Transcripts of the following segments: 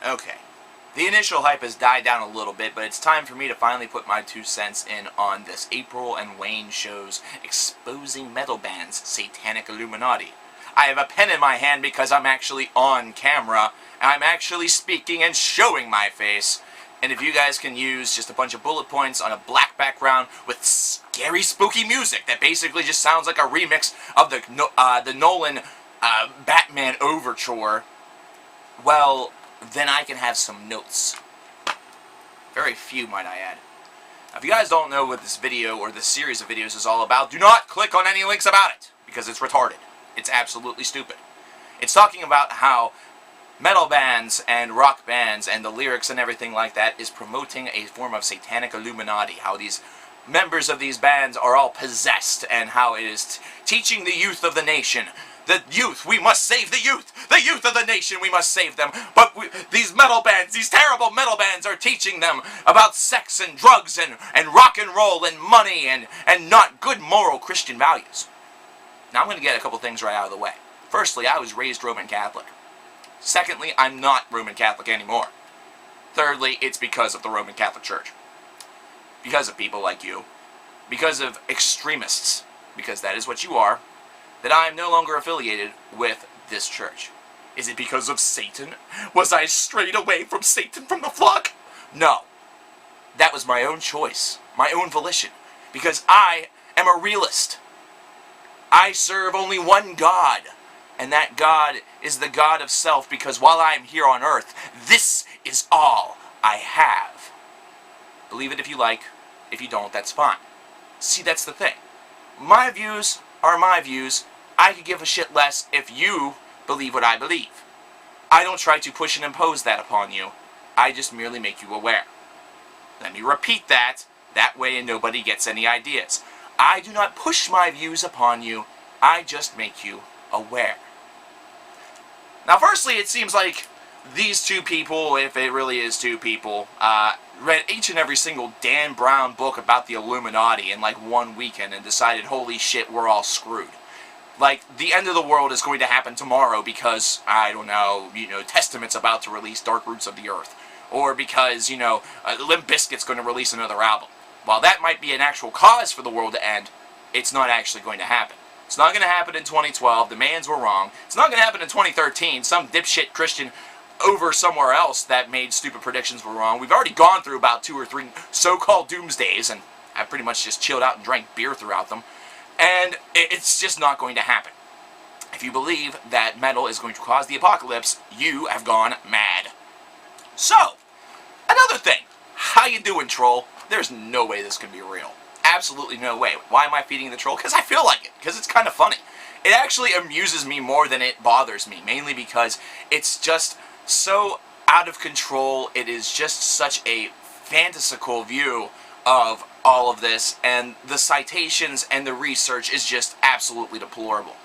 Okay. The initial hype has died down a little bit, but it's time for me to finally put my 2 cents in on this April and Wayne show's exposing metal bands, Satanic Illuminati. I have a pen in my hand because I'm actually on camera, and I'm actually speaking and showing my face. And if you guys can use just a bunch of bullet points on a black background with scary, spooky music that basically just sounds like a remix of the Nolan Batman Overture, well, then I can have some notes. Very few, might I add. Now, if you guys don't know what this video or this series of videos is all about, do not click on any links about it, because it's retarded. It's absolutely stupid. It's talking about how metal bands and rock bands and the lyrics and everything like that is promoting a form of satanic Illuminati, how these members of these bands are all possessed, and how it is teaching the youth of the nation. The youth, we must save the youth! The youth of the nation, we must save them! But these metal bands, these terrible metal bands are teaching them about sex and drugs and rock and roll and money and not good moral Christian values. Now I'm going to get a couple things right out of the way. Firstly, I was raised Roman Catholic. Secondly, I'm not Roman Catholic anymore. Thirdly, it's because of the Roman Catholic Church. Because of people like you. Because of extremists. Because that is what you are. That I am no longer affiliated with this church. Is it because of Satan? Was I strayed away from Satan from the flock? No. That was my own choice. My own volition. Because I am a realist. I serve only one God. And that God is the God of self, because while I am here on earth, this is all I have. Believe it if you like. If you don't, that's fine. See, that's the thing. My views are my views. I could give a shit less if you believe what I believe. I don't try to push and impose that upon you. I just merely make you aware. Let me repeat that. That way nobody gets any ideas. I do not push my views upon you. I just make you aware. Now, firstly, it seems like these two people, if it really is two people, read each and every single Dan Brown book about the Illuminati in like one weekend and decided, holy shit, we're all screwed. Like, the end of the world is going to happen tomorrow because, I don't know, Testament's about to release Dark Roots of the Earth. Or because, Limp Bizkit's going to release another album. While that might be an actual cause for the world to end, it's not actually going to happen. It's not going to happen in 2012. The Mayans were wrong. It's not going to happen in 2013. Some dipshit Christian over somewhere else that made stupid predictions were wrong. We've already gone through about 2 or 3 so-called doomsdays, and I've pretty much just chilled out and drank beer throughout them. And it's just not going to happen. If you believe that metal is going to cause the apocalypse, you have gone mad. So, another thing. How you doing, troll? There's no way this can be real. Absolutely no way. Why am I feeding the troll? Because I feel like it. Because it's kind of funny. It actually amuses me more than it bothers me. Mainly because it's just so out of control. It is just such a fantastical view of all of this. And the citations and the research is just absolutely deplorable.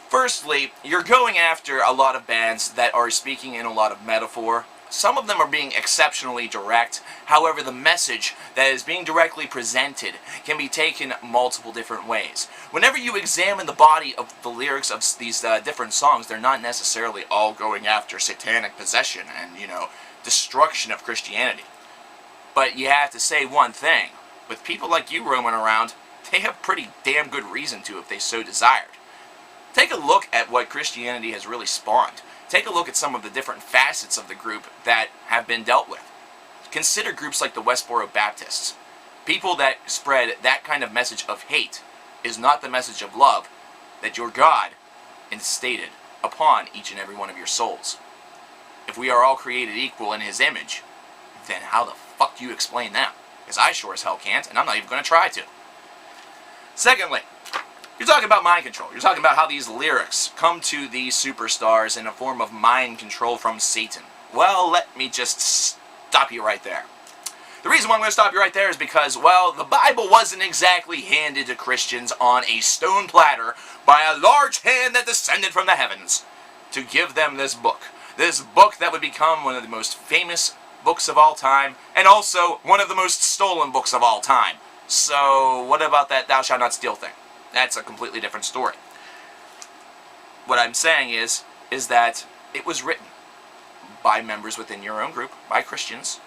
Firstly, you're going after a lot of bands that are speaking in a lot of metaphor. Some of them are being exceptionally direct. However, the message that is being directly presented can be taken multiple different ways. Whenever you examine the body of the lyrics of these different songs, they're not necessarily all going after satanic possession and, destruction of Christianity. But you have to say one thing. With people like you roaming around, they have pretty damn good reason to if they so desired. Take a look at what Christianity has really spawned. Take a look at some of the different facets of the group that have been dealt with. Consider groups like the Westboro Baptists. People that spread that kind of message of hate is not the message of love that your God instated upon each and every one of your souls. If we are all created equal in His image, then how the fuck do you explain that? Because I sure as hell can't, and I'm not even going to try to. Secondly, you're talking about mind control. You're talking about how these lyrics come to these superstars in a form of mind control from Satan. Well, let me just stop you right there. The reason why I'm going to stop you right there is because, well, the Bible wasn't exactly handed to Christians on a stone platter by a large hand that descended from the heavens to give them this book. This book that would become one of the most famous books of all time, and also one of the most stolen books of all time. So, what about that thou shalt not steal thing? That's a completely different story. What I'm saying is that it was written by members within your own group, by Christians.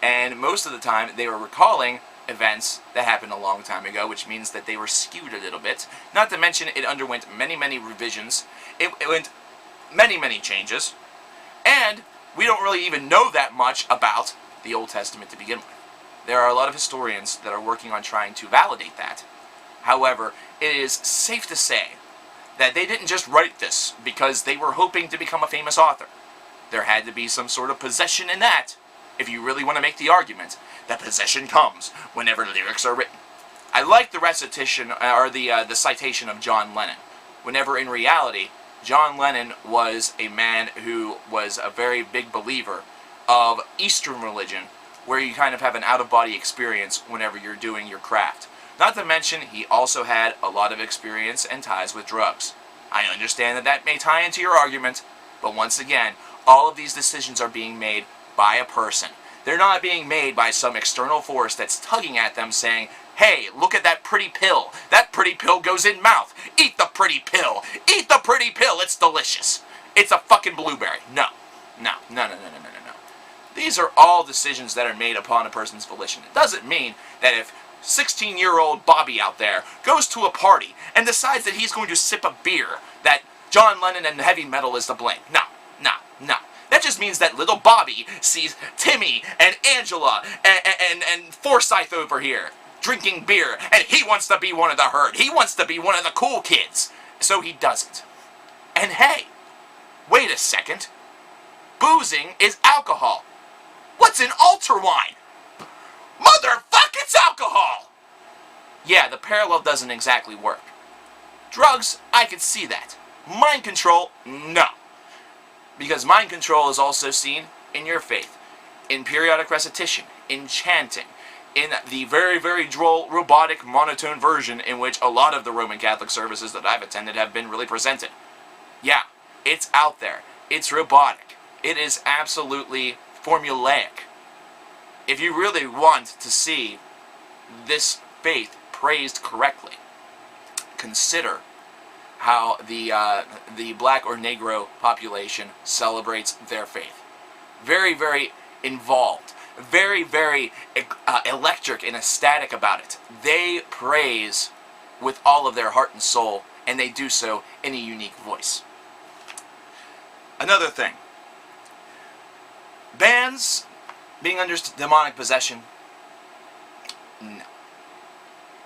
And most of the time, they were recalling events that happened a long time ago, which means that they were skewed a little bit. Not to mention, it underwent many, many revisions. It went many, many changes. And we don't really even know that much about the Old Testament to begin with. There are a lot of historians that are working on trying to validate that. However, it is safe to say that they didn't just write this because they were hoping to become a famous author. There had to be some sort of possession in that, if you really want to make the argument that possession comes whenever lyrics are written. I like the recitation, or the citation of John Lennon, whenever in reality, John Lennon was a man who was a very big believer of Eastern religion, where you kind of have an out-of-body experience whenever you're doing your craft. Not to mention, he also had a lot of experience and ties with drugs. I understand that that may tie into your argument, but once again, all of these decisions are being made by a person. They're not being made by some external force that's tugging at them saying, hey, look at that pretty pill. That pretty pill goes in mouth. Eat the pretty pill. Eat the pretty pill. It's delicious. It's a fucking blueberry. No. No. No, no, no, no, no, no. These are all decisions that are made upon a person's volition. It doesn't mean that if 16-year-old Bobby out there goes to a party and decides that he's going to sip a beer, that John Lennon and heavy metal is to blame. No, no, no. That just means that little Bobby sees Timmy and Angela and Forsyth over here drinking beer, and he wants to be one of the herd. He wants to be one of the cool kids. So he does it. And hey, wait a second. Boozing is alcohol. What's an altar wine? Motherfuck, it's alcohol! Yeah, the parallel doesn't exactly work. Drugs, I could see that. Mind control, no. Because mind control is also seen in your faith, in periodic recitation, in chanting, in the very, very droll, robotic, monotone version in which a lot of the Roman Catholic services that I've attended have been really presented. Yeah, it's out there. It's robotic. It is absolutely formulaic. If you really want to see this faith praised correctly, consider how the black or Negro population celebrates their faith. Very, very involved. Very, very electric and ecstatic about it. They praise with all of their heart and soul, and they do so in a unique voice. Another thing. Bands being under demonic possession, no.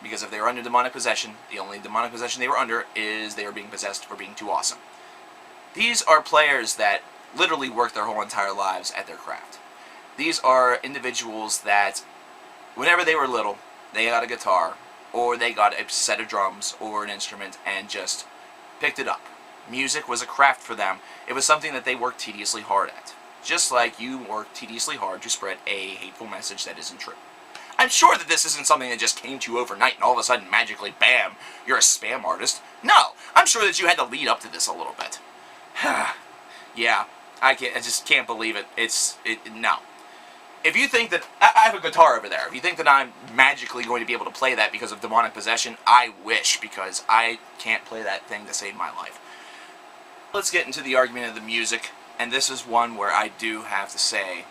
Because if they were under demonic possession, the only demonic possession they were under is they were being possessed for being too awesome. These are players that literally work their whole entire lives at their craft. These are individuals that, whenever they were little, they got a guitar, or they got a set of drums, or an instrument, and just picked it up. Music was a craft for them. It was something that they worked tediously hard at. Just like you work tediously hard to spread a hateful message that isn't true. I'm sure that this isn't something that just came to you overnight and all of a sudden magically, bam, you're a spam artist. No, I'm sure that you had to lead up to this a little bit. Yeah, I just can't believe it. No. If you think that, I have a guitar over there, if you think that I'm magically going to be able to play that because of demonic possession, I wish, because I can't play that thing to save my life. Let's get into the argument of the music, and this is one where I do have to say,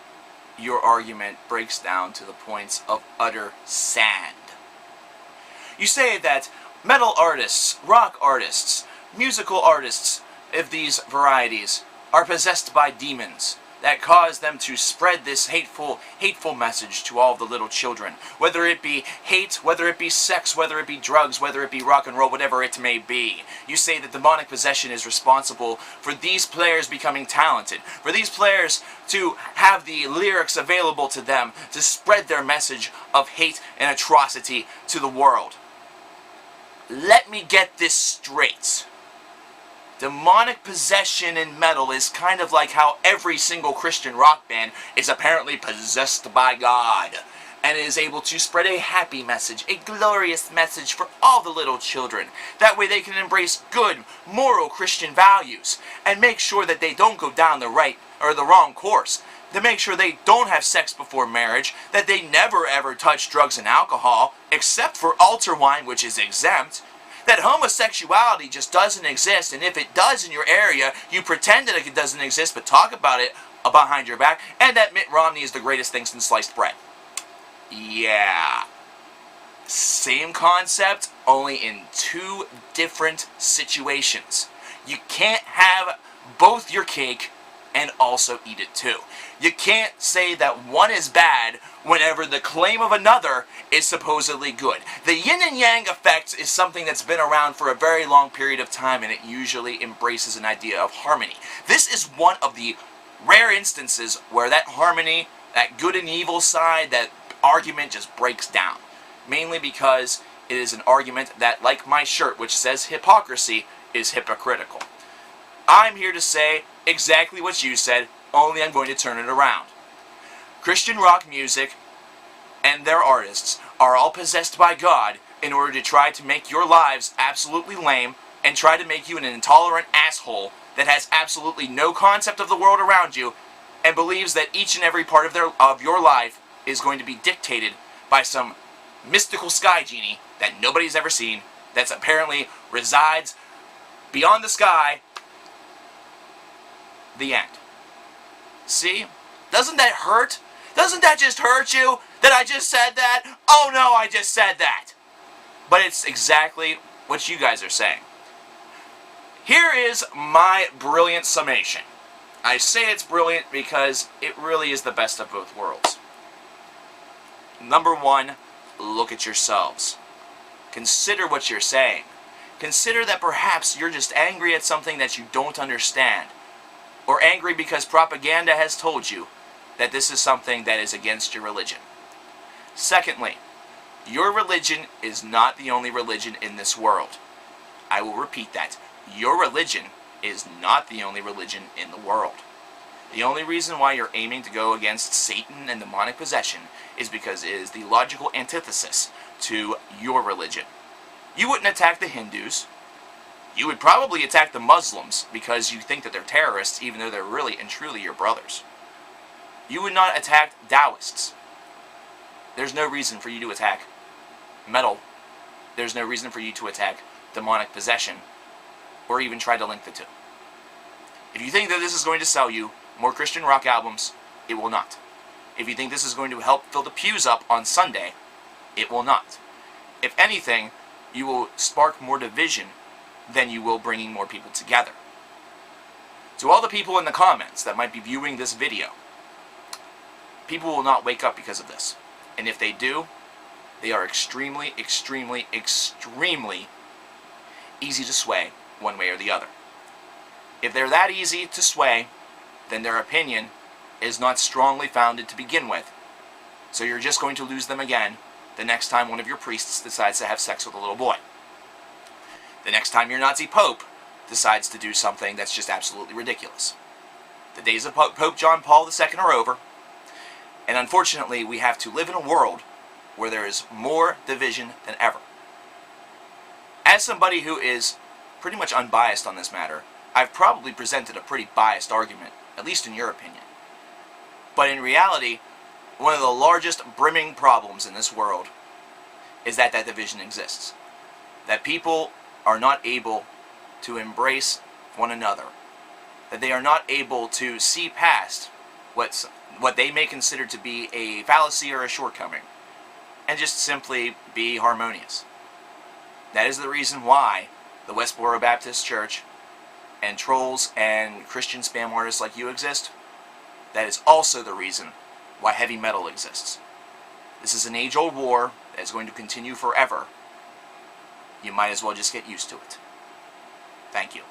your argument breaks down to the points of utter sand. You say that metal artists, rock artists, musical artists of these varieties are possessed by demons that cause them to spread this hateful message to all the little children. Whether it be hate, whether it be sex, whether it be drugs, whether it be rock and roll, whatever it may be. You say that demonic possession is responsible for these players becoming talented, for these players to have the lyrics available to them to spread their message of hate and atrocity to the world. Let me get this straight. Demonic possession in metal is kind of like how every single Christian rock band is apparently possessed by God and is able to spread a happy message, a glorious message for all the little children. That way they can embrace good, moral Christian values and make sure that they don't go down the right or the wrong course. To make sure they don't have sex before marriage, that they never ever touch drugs and alcohol, except for altar wine, which is exempt. That homosexuality just doesn't exist, and if it does in your area, you pretend that it doesn't exist, but talk about it behind your back, and that Mitt Romney is the greatest thing since sliced bread. Yeah. Same concept, only in two different situations. You can't have both your cake and also eat it too. You can't say that one is bad whenever the claim of another is supposedly good. The yin and yang effect is something that's been around for a very long period of time, and it usually embraces an idea of harmony. This is one of the rare instances where that harmony, that good and evil side, that argument just breaks down. Mainly because it is an argument that, like my shirt, which says hypocrisy, is hypocritical. I'm here to say exactly what you said, only I'm going to turn it around. Christian rock music and their artists are all possessed by God in order to try to make your lives absolutely lame and try to make you an intolerant asshole that has absolutely no concept of the world around you and believes that each and every part of your life is going to be dictated by some mystical sky genie that nobody's ever seen, that apparently resides beyond the sky. The end. See? Doesn't that hurt? Doesn't that just hurt you that I just said that? Oh no, I just said that. But it's exactly what you guys are saying. Here is my brilliant summation. I say it's brilliant because it really is the best of both worlds. Number one, look at yourselves. Consider what you're saying. Consider that perhaps you're just angry at something that you don't understand. Or angry because propaganda has told you that this is something that is against your religion. Secondly, your religion is not the only religion in this world. I will repeat that. Your religion is not the only religion in the world. The only reason why you're aiming to go against Satan and demonic possession is because it is the logical antithesis to your religion. You wouldn't attack the Hindus. You would probably attack the Muslims because you think that they're terrorists even though they're really and truly your brothers. You would not attack Taoists. There's no reason for you to attack metal. There's no reason for you to attack demonic possession or even try to link the two. If you think that this is going to sell you more Christian rock albums, it will not. If you think this is going to help fill the pews up on Sunday, it will not. If anything, you will spark more division than you will bringing more people together. To all the people in the comments that might be viewing this video, people will not wake up because of this. And if they do, they are extremely, extremely, extremely easy to sway one way or the other. If they're that easy to sway, then their opinion is not strongly founded to begin with. So you're just going to lose them again the next time one of your priests decides to have sex with a little boy. The next time your Nazi Pope decides to do something that's just absolutely ridiculous. The days of Pope John Paul II are over, and unfortunately we have to live in a world where there is more division than ever. As somebody who is pretty much unbiased on this matter, I've probably presented a pretty biased argument, at least in your opinion. But in reality, one of the largest brimming problems in this world is that that division exists. That people are not able to embrace one another. That they are not able to see past what they may consider to be a fallacy or a shortcoming, and just simply be harmonious. That is the reason why the Westboro Baptist Church and trolls and Christian spam artists like you exist. That is also the reason why heavy metal exists. This is an age-old war that is going to continue forever. You might as well just get used to it. Thank you.